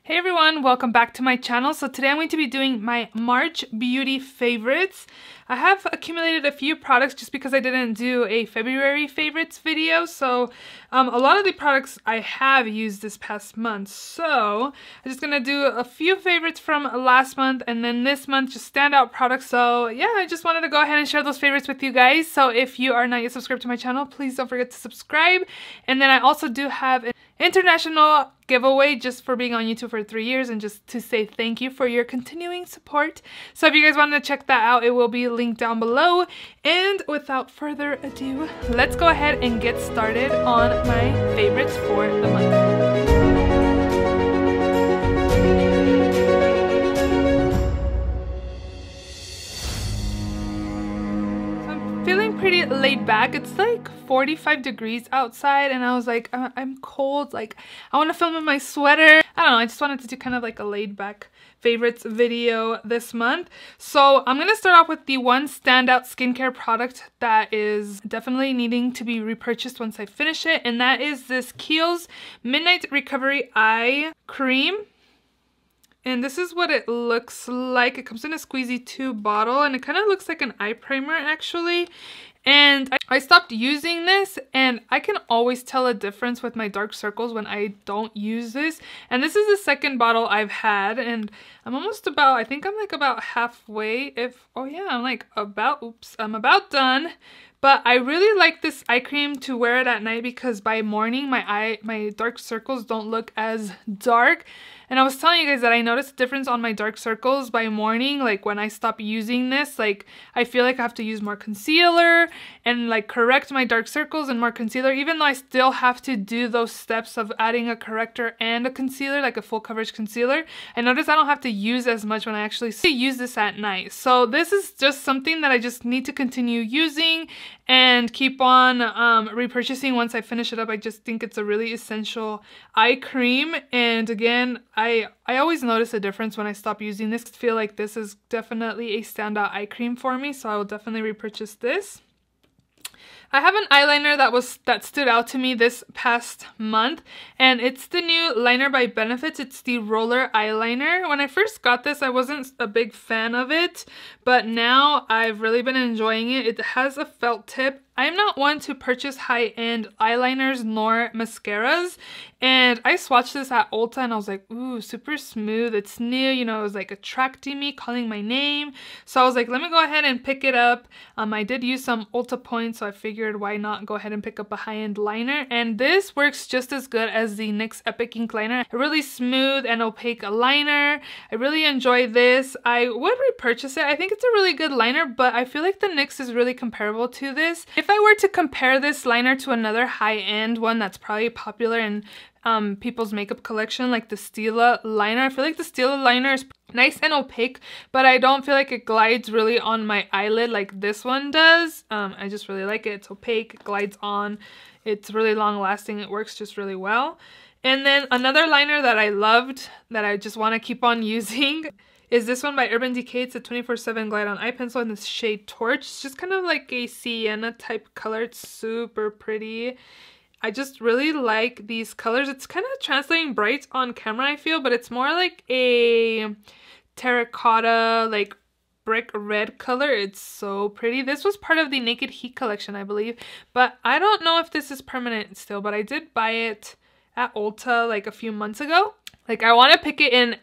Hey everyone, welcome back to my channel. So today I'm going to be doing my March beauty favorites. I have accumulated a few products just because I didn't do a February favorites video. So a lot of the products I have used this past month. So I'm just gonna do a few favorites from last month and then this month just standout products. So yeah, I just wanted to go ahead and share those favorites with you guys. So if you are not yet subscribed to my channel, please don't forget to subscribe. And then I also do have an international giveaway just for being on YouTube for 3 years and just to say thank you for your continuing support. So if you guys wanted to check that out, it will be linked down below. And without further ado, let's go ahead and get started on my favorites for the month. Feeling pretty laid back. It's like 45 degrees outside and I was like, I'm cold, like I want to film in my sweater. I don't know, I just wanted to do kind of like a laid back favorites video this month. So I'm gonna start off with the one standout skincare product that is definitely needing to be repurchased once I finish it, and that is this Khiels Midnight Recovery Eye Cream. And this is what it looks like. It comes in a squeezy tube bottle and it kind of looks like an eye primer actually. And I stopped using this and I can always tell a difference with my dark circles when I don't use this. And this is the second bottle I've had and I'm almost about, I think I'm like about halfway I'm about done. But I really like this eye cream to wear it at night because by morning my dark circles don't look as dark. And I was telling you guys that I noticed a difference on my dark circles by morning. Like when I stop using this, like I feel like I have to use more concealer and like correct my dark circles and more concealer, even though I still have to do those steps of adding a corrector and a concealer, like a full coverage concealer. I notice I don't have to use as much when I actually use this at night. So this is just something that I just need to continue using and keep on repurchasing once I finish it up. I just think it's a really essential eye cream. And again, I always notice a difference when I stop using this. I feel like this is definitely a standout eye cream for me, so I will definitely repurchase this. I have an eyeliner that stood out to me this past month, and it's the new liner by Benefits. It's the roller eyeliner. When I first got this, I wasn't a big fan of it, but now I've really been enjoying it. It has a felt tip. I'm not one to purchase high-end eyeliners nor mascaras, and I swatched this at Ulta and I was like, ooh, super smooth, it's new, you know, it was like attracting me, calling my name. So I was like, let me go ahead and pick it up. I did use some Ulta points, so I figured why not go ahead and pick up a high-end liner, and this works just as good as the NYX Epic Ink liner. A really smooth and opaque liner. I really enjoy this. I would repurchase it. I think it's a really good liner, but I feel like the NYX is really comparable to this. If I were to compare this liner to another high-end one that's probably popular in people's makeup collection, like the Stila liner, I feel like the Stila liner is nice and opaque, but I don't feel like it glides really on my eyelid like this one does. I just really like it. It's opaque, it glides on, it's really long lasting, it works just really well. And then another liner that I loved that I just want to keep on using is this one by Urban Decay. It's a 24/7 Glide On Eye Pencil in this shade Torch. It's just kind of like a sienna type color. It's super pretty. I just really like these colors. It's kind of translating bright on camera, I feel, but it's more like a terracotta, like brick red color. It's so pretty. This was part of the Naked Heat collection, I believe, but I don't know if this is permanent still, but I did buy it at Ulta like a few months ago. Like I want to pick it in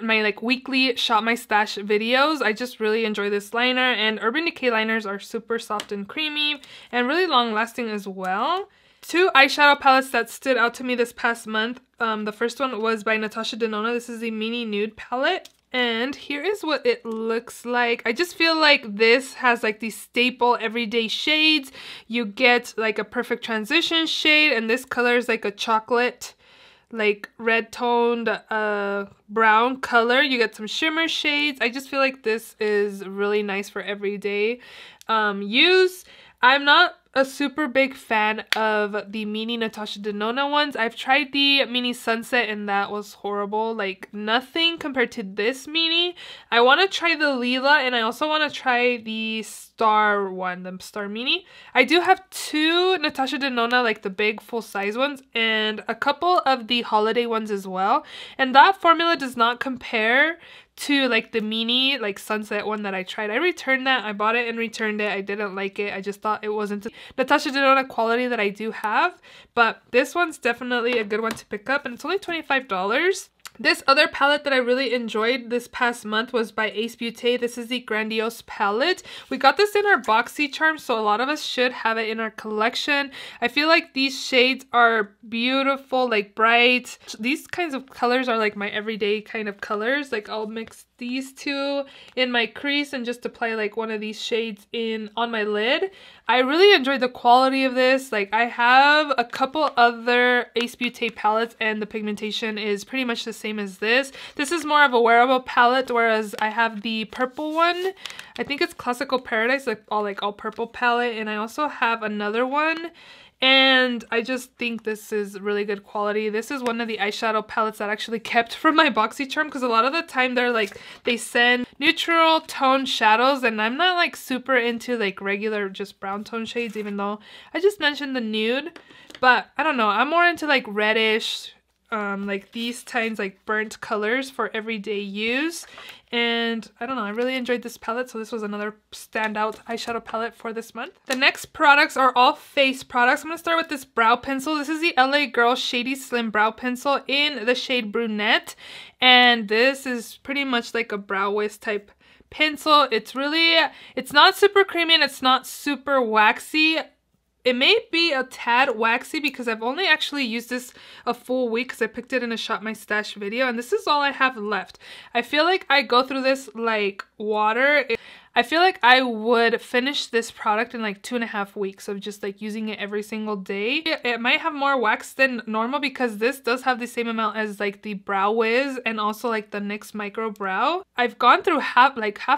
my like weekly shop my stash videos. I just really enjoy this liner, and Urban Decay liners are super soft and creamy and really long lasting as well. Two eyeshadow palettes that stood out to me this past month. The first one was by Natasha Denona. This is the Mini Nude palette. And here is what it looks like. I just feel like this has like these staple everyday shades. You get like a perfect transition shade, and this color is like a chocolate, like red toned brown color. You get some shimmer shades. I just feel like this is really nice for everyday use. I'm not a super big fan of the mini Natasha Denona ones. I've tried the mini Sunset and that was horrible. Like nothing compared to this mini. I want to try the Lila and I also want to try the Star one, the Star mini. I do have two Natasha Denona, like the big full size ones, and a couple of the holiday ones as well. And that formula does not compare to like the mini like Sunset one that I tried. I returned that. I bought it and returned it. I didn't like it. I just thought it wasn't Natasha Denona quality that I do have, but this one's definitely a good one to pick up and it's only $25. This other palette that I really enjoyed this past month was by Ace Beaute. This is the Grandiose palette. We got this in our BoxyCharm, so a lot of us should have it in our collection. I feel like these shades are beautiful, like bright. These kinds of colors are like my everyday kind of colors. Like I'll mix these two in my crease and just apply like one of these shades in on my lid. I really enjoyed the quality of this. Like I have a couple other Ace Beaute palettes and the pigmentation is pretty much the same as this. This is more of a wearable palette, whereas I have the purple one. I think it's Classical Paradise, like all purple palette, and I also have another one. And I just think this is really good quality. This is one of the eyeshadow palettes that I actually kept from my BoxyCharm because a lot of the time they're like, they send neutral tone shadows and I'm not like super into like regular just brown tone shades, even though I just mentioned the nude. But I don't know, I'm more into like reddish, like these kinds like burnt colors for everyday use. And I don't know, I really enjoyed this palette, so this was another standout eyeshadow palette for this month. The next products are all face products. I'm going to start with this brow pencil. This is the LA Girl Shady Slim Brow Pencil in the shade Brunette. And this is pretty much like a brow wiz type pencil. It's not super creamy and it's not super waxy. It may be a tad waxy because I've only actually used this a full week because I picked it in a Shop My Stash video and this is all I have left. I feel like I go through this like water. I feel like I would finish this product in like 2.5 weeks of just like using it every single day. It might have more wax than normal because this does have the same amount as like the Brow Wiz and also like the NYX Micro Brow. I've gone through half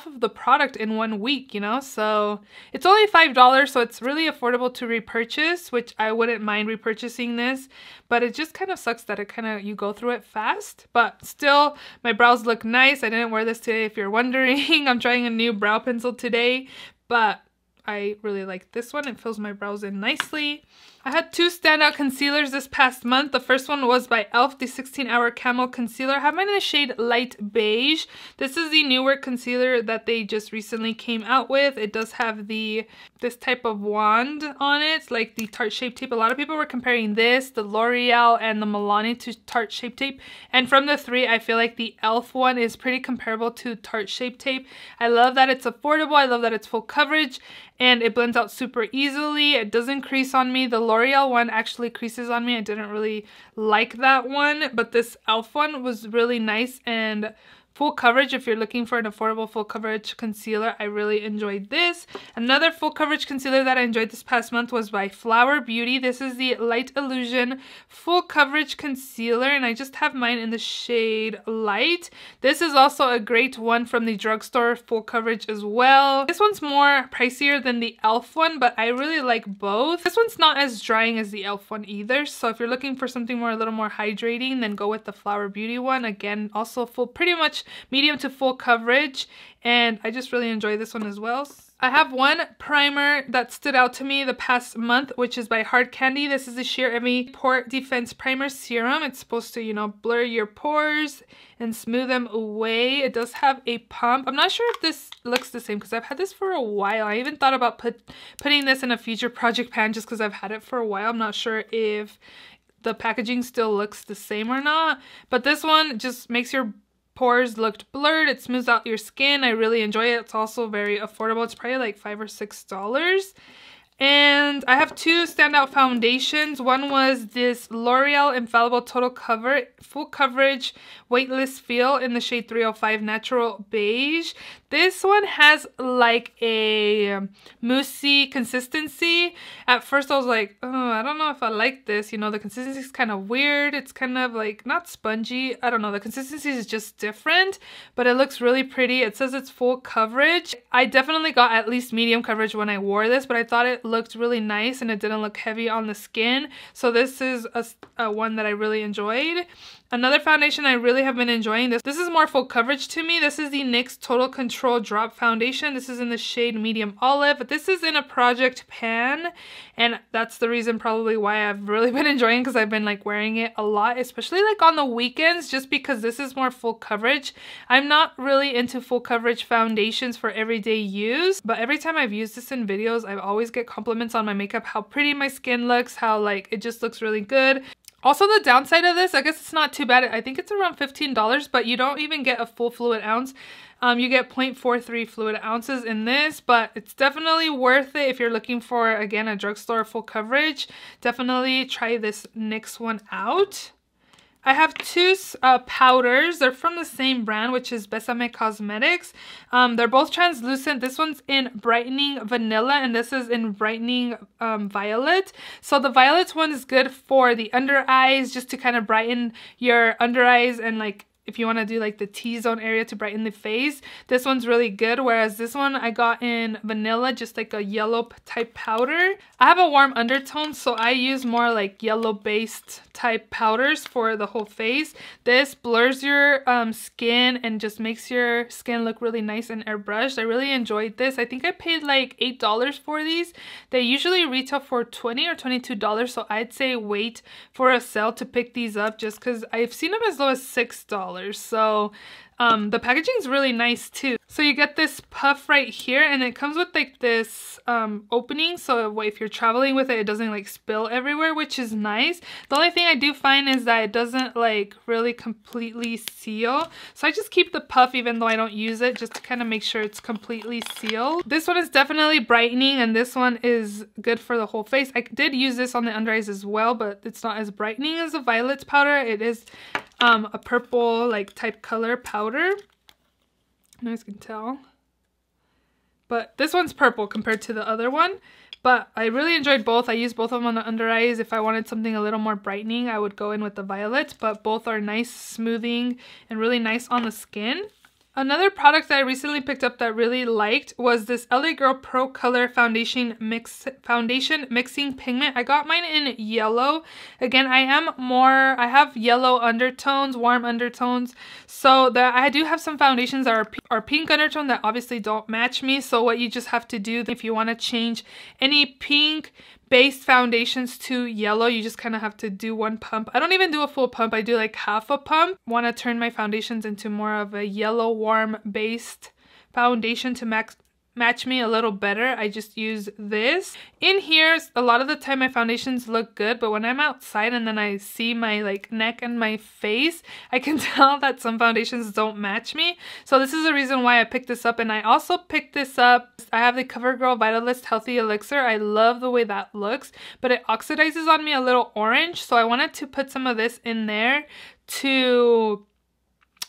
of the product in 1 week, you know, so it's only $5, so it's really affordable to repurchase, which I wouldn't mind repurchasing this, but it just kind of sucks that you go through it fast. But still, my brows look nice. I didn't wear this today if you're wondering. I'm trying a new brow pencil today, but I really like this one. It fills my brows in nicely. I had two standout concealers this past month. The first one was by e.l.f. the 16-Hour Camo Concealer. I have mine in the shade Light Beige. This is the newer concealer that they just recently came out with. It does have this type of wand on it, like the Tarte Shape Tape. A lot of people were comparing this, the L'Oreal, and the Milani to Tarte Shape Tape. And from the three, I feel like the e.l.f. one is pretty comparable to Tarte Shape Tape. I love that it's affordable. I love that it's full coverage. And it blends out super easily. It doesn't crease on me. The L'Oreal one actually creases on me. I didn't really like that one, but this e.l.f. one was really nice and full coverage. If you're looking for an affordable full coverage concealer, I really enjoyed this. Another full coverage concealer that I enjoyed this past month was by Flower Beauty. This is the Light Illusion full coverage concealer and I just have mine in the shade Light. This is also a great one from the drugstore, full coverage as well. This one's more pricier than the e.l.f. one, but I really like both. This one's not as drying as the e.l.f. one either, so if you're looking for something a little more hydrating, then go with the Flower Beauty one. Again, also pretty much medium to full coverage, and I just really enjoy this one as well. I have one primer that stood out to me the past month, which is by Hard Candy. This is the Sheer Heavy Pore Defense Primer Serum. It's supposed to, you know, blur your pores and smooth them away. It does have a pump. I'm not sure if this looks the same because I've had this for a while. I even thought about putting this in a future project pan just because I've had it for a while. I'm not sure if the packaging still looks the same or not, but this one just makes your pores looked blurred. It smooths out your skin. I really enjoy it. It's also very affordable. It's probably like $5 or $6. And I have two standout foundations. One was this L'Oreal Infallible Total Cover Full Coverage Weightless Feel in the shade 305 Natural Beige. This one has like a moussey consistency. At first I was like, oh, I don't know if I like this. You know, the consistency is kind of weird. It's kind of like not spongy. I don't know. The consistency is just different, but it looks really pretty. It says it's full coverage. I definitely got at least medium coverage when I wore this, but I thought it looked really nice and it didn't look heavy on the skin. So this is a one that I really enjoyed. Another foundation I really have been enjoying, this is more full coverage to me. This is the NYX Total Control Drop Foundation. This is in the shade Medium Olive, but this is in a Project Pan, and that's the reason probably why I've really been enjoying, because I've been like wearing it a lot, especially like on the weekends, just because this is more full coverage. I'm not really into full coverage foundations for everyday use, but every time I've used this in videos, I always get compliments on my makeup, how pretty my skin looks, how like it just looks really good. Also, the downside of this, I guess it's not too bad. I think it's around $15, but you don't even get a full fluid ounce. You get 0.43 fluid ounces in this, but it's definitely worth it if you're looking for, again, a drugstore full coverage. Definitely try this NYX one out. I have two powders. They're from the same brand, which is Besame Cosmetics. They're both translucent. This one's in Brightening Vanilla, and this is in Brightening Violet. So the violet one is good for the under eyes, just to kind of brighten your under eyes, and like if you want to do like the T-zone area to brighten the face. This one's really good, whereas this one I got in vanilla, just like a yellow type powder. I have a warm undertone, so I use more like yellow based type powders for the whole face. This blurs your skin and just makes your skin look really nice and airbrushed. I really enjoyed this. I think I paid like $8 for these. They usually retail for $20 or $22, so I'd say wait for a sale to pick these up, just because I've seen them as low as $6. So the packaging is really nice too. So you get this puff right here, and it comes with like this opening, so if you're traveling with it, it doesn't like spill everywhere, which is nice. The only thing I do find is that it doesn't like really completely seal, so I just keep the puff even though I don't use it, just to kind of make sure it's completely sealed. This one is definitely brightening, and this one is good for the whole face. I did use this on the under eyes as well, but it's not as brightening as the violet powder. It is a purple like type color powder. You guys can tell, but this one's purple compared to the other one. But I really enjoyed both. I used both of them on the under eyes. If I wanted something a little more brightening, I would go in with the violet, but both are nice smoothing and really nice on the skin. Another product that I recently picked up that I really liked was this LA Girl Pro Color Foundation Mixing Pigment. I got mine in yellow. Again, I have yellow undertones, warm undertones. So I do have some foundations that are pink undertone that obviously don't match me. So what you just have to do, if you want to change any pink based foundations to yellow, you just kind of have to do one pump. I don't even do a full pump, I do like half a pump. Want to turn my foundations into more of a yellow warm based foundation to match me a little better. I just use this. In here, a lot of the time my foundations look good, but when I'm outside and then I see my like neck and my face, I can tell that some foundations don't match me. So this is the reason why I picked this up. And I also picked this up, I have the CoverGirl Vitalist Healthy Elixir. I love the way that looks, but it oxidizes on me a little orange. So I wanted to put some of this in there to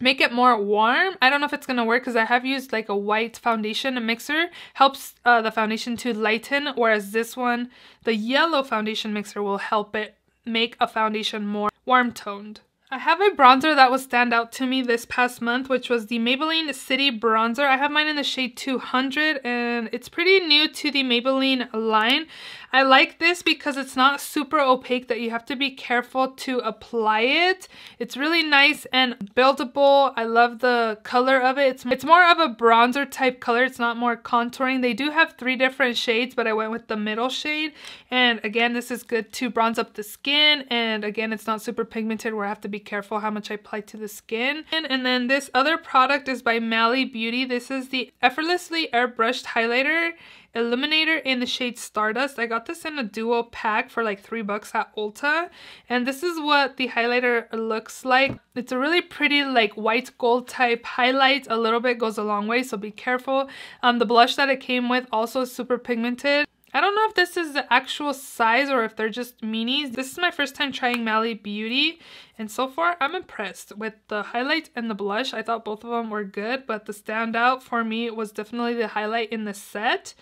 make it more warm. I don't know if it's gonna work because I have used like a white foundation mixer. Helps the foundation to lighten, whereas this one, the yellow foundation mixer, will help it make a foundation more warm toned. I have a bronzer that will stand out to me this past month, which was the Maybelline City Bronzer. I have mine in the shade 200, and it's pretty new to the Maybelline line. I like this because it's not super opaque that you have to be careful to apply it. It's really nice and buildable. I love the color of it. It's more of a bronzer type color. It's not more contouring. They do have 3 different shades, but I went with the middle shade. And again, this is good to bronze up the skin. And again, it's not super pigmented where I have to be careful how much I apply to the skin. And then this other product is by Mally Beauty. This is the Effortlessly Airbrushed Highlighter Illuminator in the shade Stardust. I got this in a duo pack for like $3 at Ulta, and this is what the highlighter looks like. It's a really pretty like white gold type highlight. A little bit goes a long way, so be careful. The blush that it came with also is super pigmented. I don't know if this is the actual size or if they're just minis. This is my first time trying Mally Beauty, and so far I'm impressed with the highlight and the blush. I thought both of them were good, but the standout for me was definitely the highlight in the set.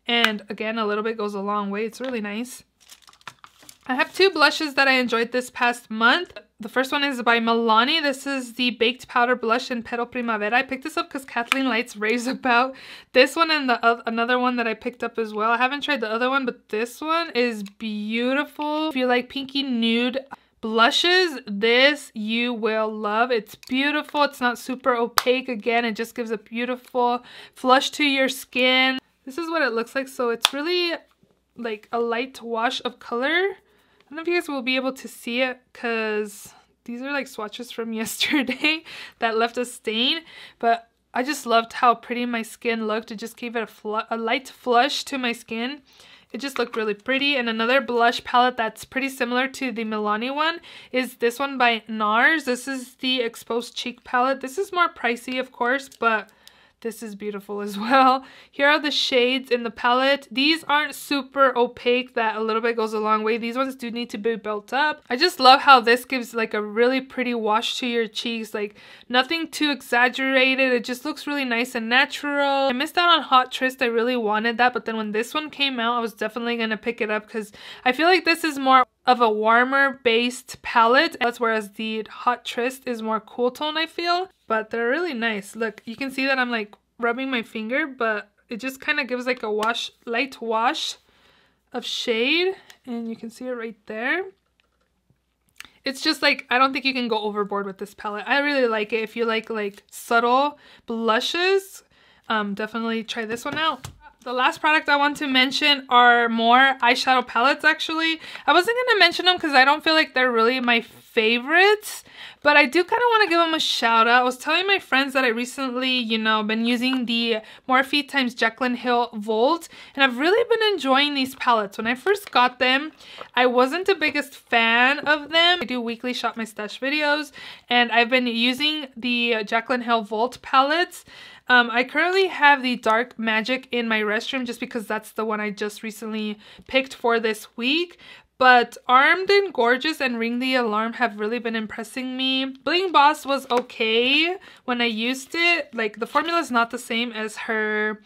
And again, a little bit goes a long way. It's really nice. I have 2 blushes that I enjoyed this past month. the first one is by Milani. This is the Baked Powder Blush in Petal Primavera. I picked this up because Kathleen Lights raves about this one, and another one that I picked up as well. I haven't tried the other one, but this one is beautiful. If you like pinky nude blushes, this you will love. It's beautiful. It's not super opaque. Again, it just gives a beautiful flush to your skin. This is what it looks like. So it's really like a light wash of color. I don't know if you guys will be able to see it because these are like swatches from yesterday that left a stain, but I just loved how pretty my skin looked. It just gave it a light flush to my skin. It just looked really pretty. And another blush palette that's pretty similar to the Milani one is this one by NARS. This is the Exposed Cheek palette. This is more pricey, of course, but this is beautiful as well. Here are the shades in the palette. These aren't super opaque. That a little bit goes a long way. These ones do need to be built up. I just love how this gives like a really pretty wash to your cheeks. Like nothing too exaggerated. It just looks really nice and natural. I missed out on Hot Tryst. I really wanted that. But then when this one came out, I was definitely going to pick it up because I feel like this is more of a warmer based palette. That's whereas the Hot Tryst is more cool tone, I feel. But they're really nice. Look, you can see that I'm like rubbing my finger, but it just kind of gives like a light wash of shade, and you can see it right there. It's just like, I don't think you can go overboard with this palette. I really like it. If you like subtle blushes, definitely try this one out. The last product I want to mention are more eyeshadow palettes, actually. I wasn't going to mention them because I don't feel like they're really my favorites, but I do kind of want to give them a shout out. I was telling my friends that I recently, been using the Morphe times Jaclyn Hill Vault, and I've really been enjoying these palettes. When I first got them, I wasn't the biggest fan of them. I do weekly shop my stash videos, and I've been using the Jaclyn Hill Vault palettes. I currently have the Dark Magic in my restroom just because that's the one I just recently picked for this week. But Armed and Gorgeous and Ring the Alarm have really been impressing me. Bling Boss was okay when I used it. Like, the formula is not the same as her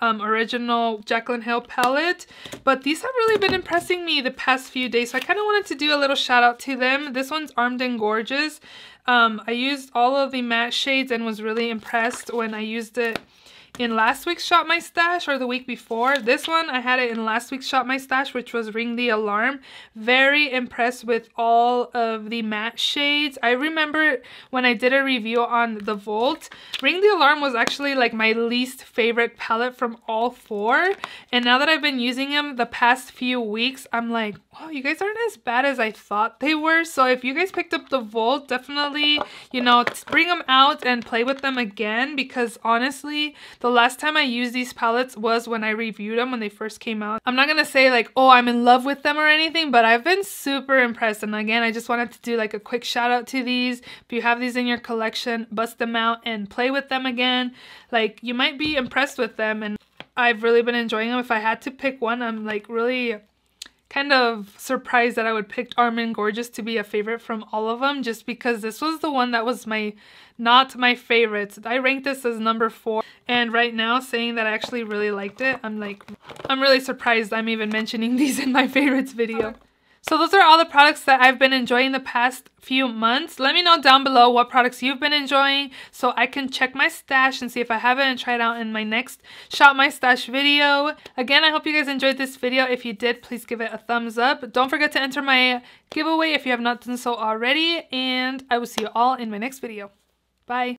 original Jaclyn Hill palette, but these have really been impressing me the past few days, so I kind of wanted to do a little shout out to them. This one's Armed and Gorgeous. I used all of the matte shades and was really impressed when I used it in last week's Shop My Stash or the week before. This one, I had it in last week's Shop My Stash, which was Ring the Alarm. Very impressed with all of the matte shades. I remember when I did a review on the Vault, Ring the Alarm was actually like my least favorite palette from all four. And now that I've been using them the past few weeks, I'm like, wow, you guys aren't as bad as I thought they were. So if you guys picked up the Vault, definitely, bring them out and play with them again, because honestly, the last time I used these palettes was when I reviewed them when they first came out. I'm not gonna say like, oh, I'm in love with them or anything, but I've been super impressed. And again, I just wanted to do like a quick shout out to these. If you have these in your collection, bust them out and play with them again. Like, you might be impressed with them, and I've really been enjoying them. If I had to pick one, I'm like really kind of surprised that I would pick Armed and Gorgeous to be a favorite from all of them, just because this was the one that was not my favorite. I ranked this as number 4, and right now saying that I actually really liked it, I'm really surprised I'm even mentioning these in my favorites video. So those are all the products that I've been enjoying the past few months. Let me know down below what products you've been enjoying so I can check my stash and see if I have it and try it out in my next Shop My Stash video. Again, I hope you guys enjoyed this video. If you did, please give it a thumbs up. Don't forget to enter my giveaway if you have not done so already, and I will see you all in my next video. Bye!